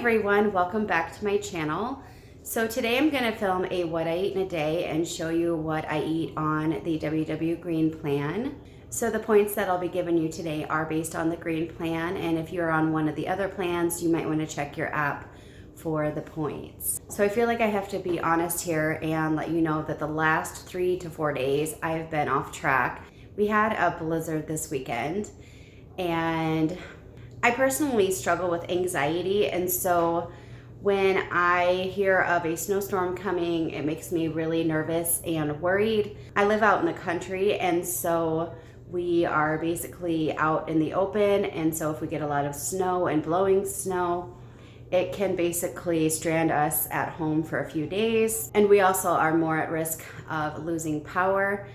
everyone, welcome back to my channel. So today I'm going to film a what I eat in a day and show you what I eat on the WW Green Plan. So the points that I'll be giving you today are based on the Green Plan, and if you're on one of the other plans, you might want to check your app for the points. So I feel like I have to be honest here and let you know that the last 3 to 4 days I've been off track. We had a blizzard this weekend, and I personally struggle with anxiety, and so when I hear of a snowstorm coming, it makes me really nervous and worried. I live out in the country, and so we are basically out in the open, and so if we get a lot of snow and blowing snow, it can basically strand us at home for a few days, and we also are more at risk of losing power.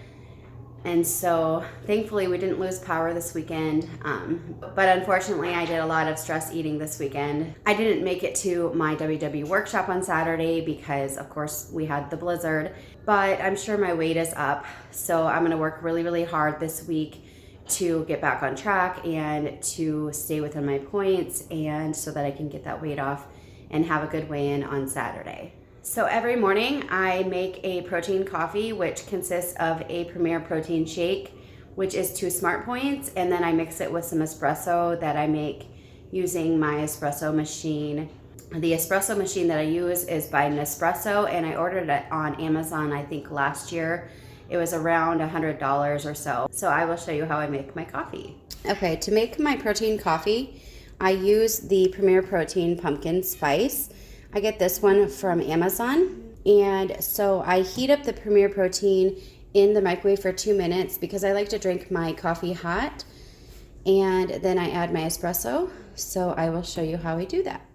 And so thankfully we didn't lose power this weekend, but unfortunately I did a lot of stress eating this weekend. I didn't make it to my WW workshop on Saturday because of course we had the blizzard, but I'm sure my weight is up. So I'm gonna work really, really hard this week to get back on track and to stay within my points, and so that I can get that weight off and have a good weigh-in on Saturday. So every morning I make a protein coffee, which consists of a Premier protein shake, which is 2 smart points, and then I mix it with some espresso that I make using my espresso machine. The espresso machine that I use is by Nespresso, and I ordered it on Amazon, I think last year. It was around $100 or so. So I will show you how I make my coffee. Okay, to make my protein coffee, I use the Premier Protein Pumpkin Spice. I get this one from Amazon, and so I heat up the Premier Protein in the microwave for 2 minutes because I like to drink my coffee hot, and then I add my espresso. So I will show you how I do that.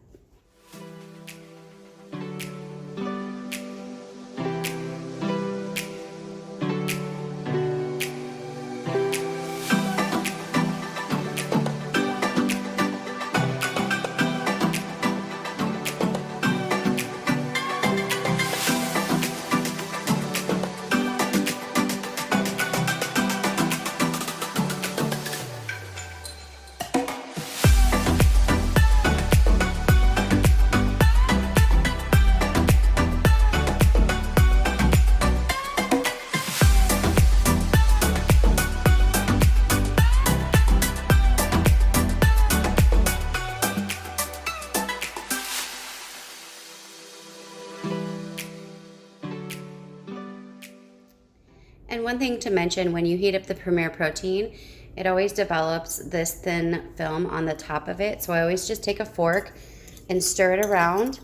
And one thing to mention, when you heat up the Premier Protein, it always develops this thin film on the top of it. So I always just take a fork and stir it around,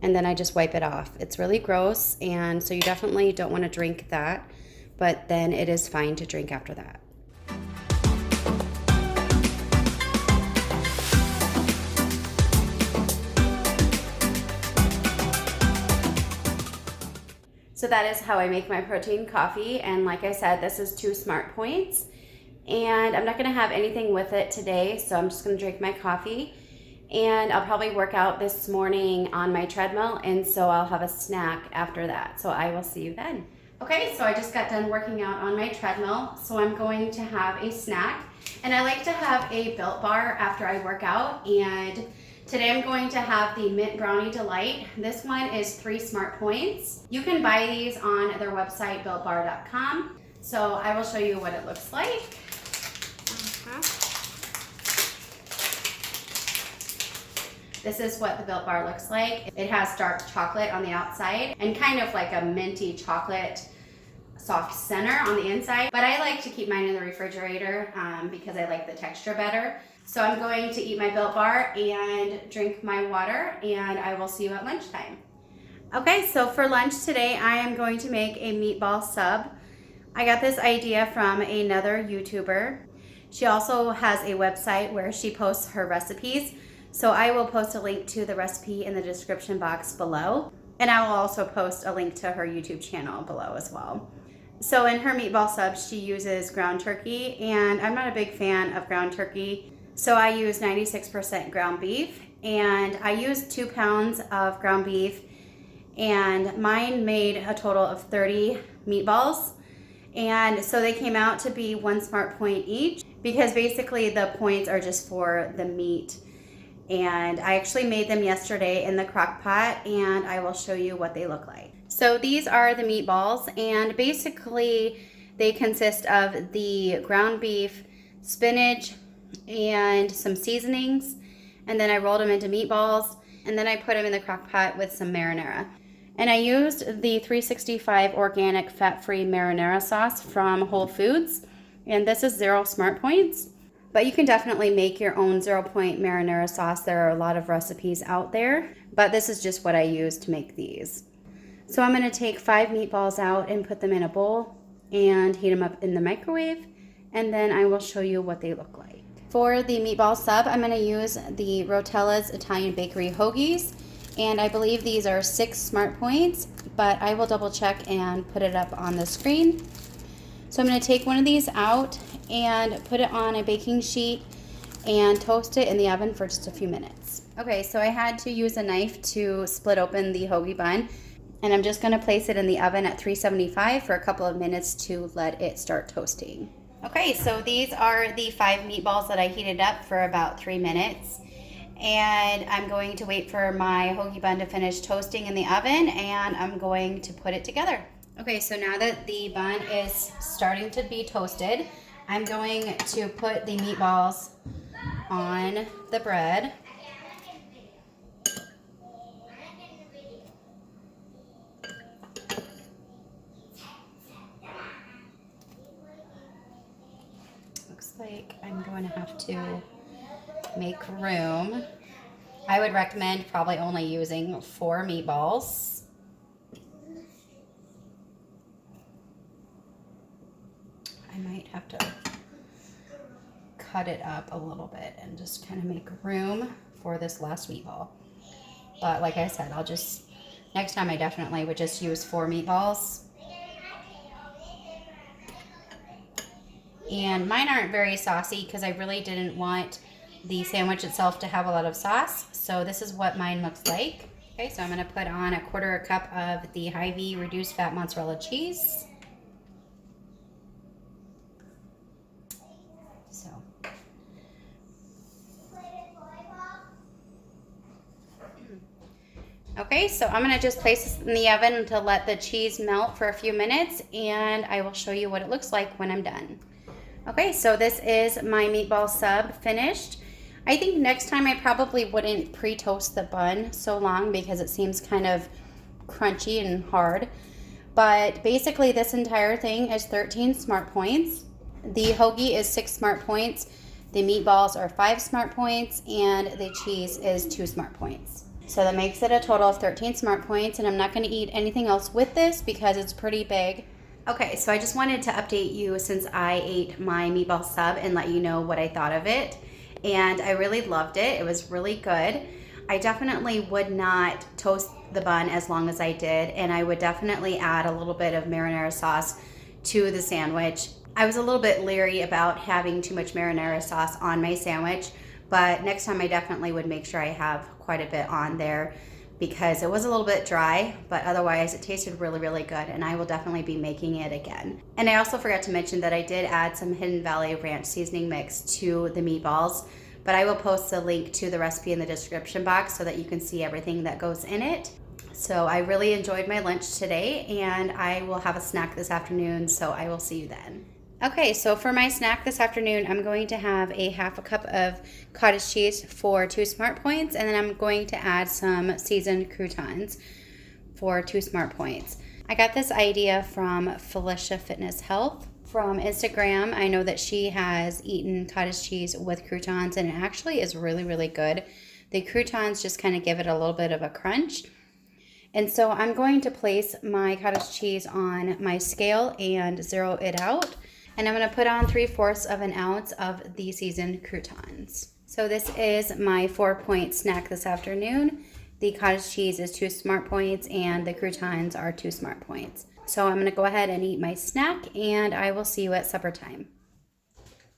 and then I just wipe it off. It's really gross, and so you definitely don't want to drink that, but then it is fine to drink after that. So that is how I make my protein coffee, and like I said, this is 2 smart points, and I'm not going to have anything with it today, so I'm just going to drink my coffee, and I'll probably work out this morning on my treadmill, and so I'll have a snack after that. So I will see you then. Okay, so I just got done working out on my treadmill, so I'm going to have a snack, and I like to have a Built Bar after I work out, and today I'm going to have the Mint Brownie Delight. This one is 3 smart points. You can buy these on their website, builtbar.com. So I will show you what it looks like. This is what the Built Bar looks like. It has dark chocolate on the outside and kind of like a minty chocolate soft center on the inside. But I like to keep mine in the refrigerator because I like the texture better. So I'm going to eat my Built Bar and drink my water, and I will see you at lunchtime. Okay, so for lunch today, I am going to make a meatball sub. I got this idea from another YouTuber. She also has a website where she posts her recipes. So I will post a link to the recipe in the description box below. And I will also post a link to her YouTube channel below as well. So in her meatball sub, she uses ground turkey, and I'm not a big fan of ground turkey. So I use 96% ground beef, and I used 2 pounds of ground beef, and mine made a total of 30 meatballs. And so they came out to be 1 smart point each, because basically the points are just for the meat And I actually made them yesterday in the crock pot, and I will show you what they look like. So these are the meatballs, and basically they consist of the ground beef, spinach, and some seasonings. And then I rolled them into meatballs, and then I put them in the crock pot with some marinara. And I used the 365 organic fat-free marinara sauce from Whole Foods, and this is 0 Smart Points. But you can definitely make your own 0-point marinara sauce. There are a lot of recipes out there, but this is just what I use to make these. So I'm going to take 5 meatballs out and put them in a bowl and heat them up in the microwave, and then I will show you what they look like. For the meatball sub, I'm going to use the Rotella's Italian Bakery hoagies, and I believe these are 6 Smart Points, but I will double check and put it up on the screen. So I'm going to take one of these out and put it on a baking sheet and toast it in the oven for just a few minutes. Okay, so I had to use a knife to split open the hoagie bun, and I'm just going to place it in the oven at 375 for a couple of minutes to let it start toasting. Okay, so these are the 5 meatballs that I heated up for about 3 minutes, and I'm going to wait for my hoagie bun to finish toasting in the oven, and I'm going to put it together. Okay, so now that the bun is starting to be toasted, I'm going to put the meatballs on the bread. Looks like I'm going to have to make room. I would recommend probably only using 4 meatballs. I might have to cut it up a little bit and just kind of make room for this last meatball. But like I said, next time I definitely would just use 4 meatballs. And mine aren't very saucy because I really didn't want the sandwich itself to have a lot of sauce. So this is what mine looks like. Okay, so I'm going to put on 1/4 cup of the Hy-Vee reduced fat mozzarella cheese. Okay, so I'm going to just place this in the oven to let the cheese melt for a few minutes, and I will show you what it looks like when I'm done. Okay, so this is my meatball sub finished. I think next time I probably wouldn't pre-toast the bun so long because it seems kind of crunchy and hard. But basically this entire thing is 13 Smart Points. The hoagie is 6 Smart Points. The meatballs are 5 Smart Points, and the cheese is 2 Smart Points. So that makes it a total of 13 Smart Points, and I'm not going to eat anything else with this because it's pretty big. Okay, so I just wanted to update you since I ate my meatball sub and let you know what I thought of it. And I really loved it. It was really good. I definitely would not toast the bun as long as I did, and I would definitely add a little bit of marinara sauce to the sandwich. I was a little bit leery about having too much marinara sauce on my sandwich, but next time I definitely would make sure I have quite a bit on there because it was a little bit dry, but otherwise it tasted really, really good, and I will definitely be making it again. And I also forgot to mention that I did add some Hidden Valley Ranch seasoning mix to the meatballs, but I will post a link to the recipe in the description box so that you can see everything that goes in it. So I really enjoyed my lunch today, and I will have a snack this afternoon, so I will see you then. Okay, so for my snack this afternoon, I'm going to have a 1/2 cup of cottage cheese for 2 Smart Points, and then I'm going to add some seasoned croutons for 2 Smart Points. I got this idea from Felicia Fitness Health from Instagram. I know that she has eaten cottage cheese with croutons, and it actually is really, really good. The croutons just kind of give it a little bit of a crunch. And so I'm going to place my cottage cheese on my scale and zero it out. And I'm going to put on 3/4 of an ounce of the seasoned croutons. So this is my 4-point snack this afternoon. The cottage cheese is 2 Smart Points and the croutons are 2 Smart Points. So I'm going to go ahead and eat my snack, and I will see you at supper time.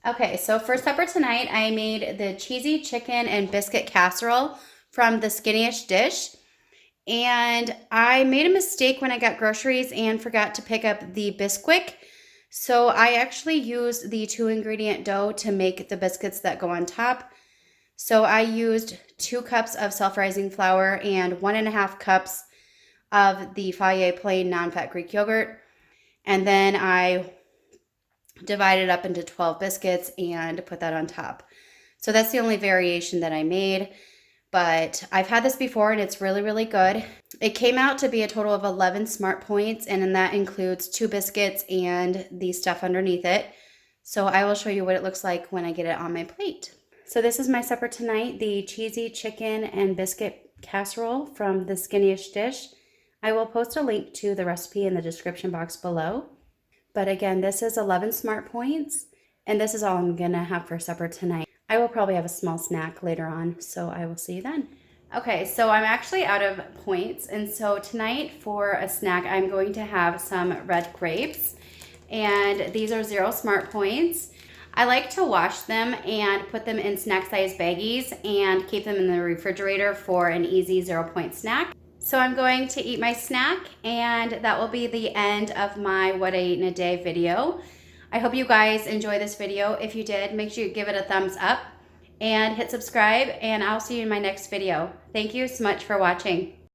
Okay, so for supper tonight, I made the cheesy chicken and biscuit casserole from the Skinniest Dish. And I made a mistake when I got groceries and forgot to pick up the Biscuit. So I actually used the 2-ingredient dough to make the biscuits that go on top. So I used 2 cups of self-rising flour and 1.5 cups of the Fage plain non-fat Greek yogurt. And then I divided it up into 12 biscuits and put that on top. So that's the only variation that I made, but I've had this before and it's really, really good. It came out to be a total of 11 smart points, and then that includes 2 biscuits and the stuff underneath it. So I will show you what it looks like when I get it on my plate. So this is my supper tonight, the cheesy chicken and biscuit casserole from the Skinniest Dish. I will post a link to the recipe in the description box below. But again, this is 11 smart points, and this is all I'm gonna have for supper tonight. I will probably have a small snack later on, so I will see you then. Okay, so I'm actually out of points, and so tonight for a snack, I'm going to have some red grapes, and these are 0 smart points. I like to wash them and put them in snack size baggies and keep them in the refrigerator for an easy 0-point snack. So I'm going to eat my snack, and that will be the end of my what I eat in a day video. I hope you guys enjoy this video. If you did, make sure you give it a thumbs up and hit subscribe, and I'll see you in my next video. Thank you so much for watching.